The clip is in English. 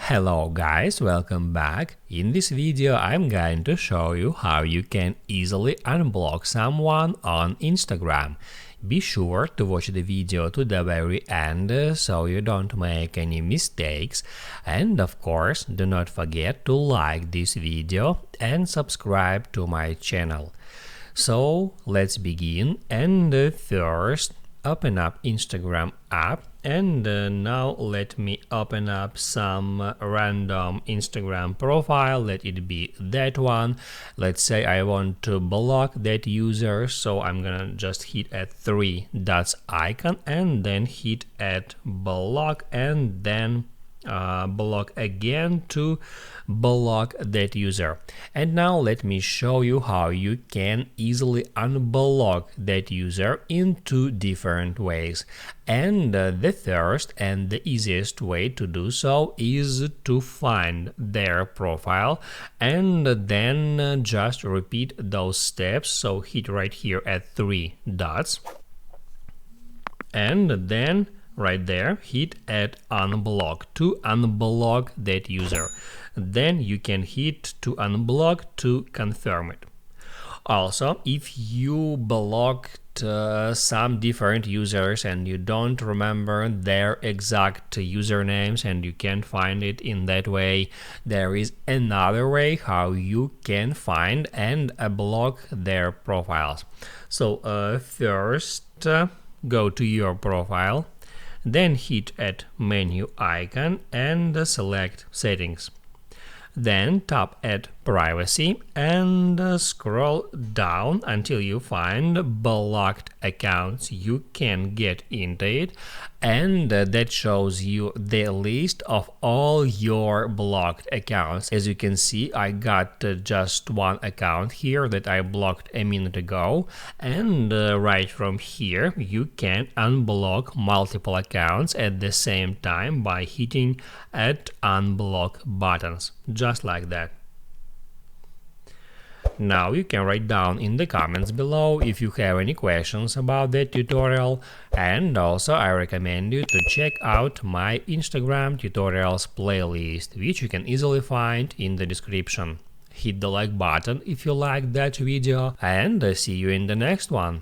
Hello guys, welcome back. In this video I'm going to show you how you can easily unblock someone on Instagram. Be sure to watch the video to the very end so you don't make any mistakes, and of course do not forget to like this video and subscribe to my channel. So let's begin, and first open up Instagram app, and now let me open up some random Instagram profile. Let it be that one. Let's say I want to block that user, so I'm gonna just hit at three dots icon and then hit at block, and then block again to block that user. And now let me show you how you can easily unblock that user in two different ways. And the first and the easiest way to do so is to find their profile and then just repeat those steps. So hit right here at three dots and then right there hit at unblock to unblock that user. Then you can hit to unblock to confirm it. Also, if you blocked some different users and you don't remember their exact usernames and you can't find it in that way, there is another way how you can find and block their profiles. So first go to your profile, then hit at menu icon and select settings. Then tap at privacy and scroll down until you find blocked accounts. You can get into it, and that shows you the list of all your blocked accounts. As you can see, I got just one account here that I blocked a minute ago, and right from here you can unblock multiple accounts at the same time by hitting at unblock buttons, just like that. Now you can write down in the comments below if you have any questions about that tutorial, and also I recommend you to check out my Instagram tutorials playlist, which you can easily find in the description. Hit the like button if you liked that video, and see you in the next one.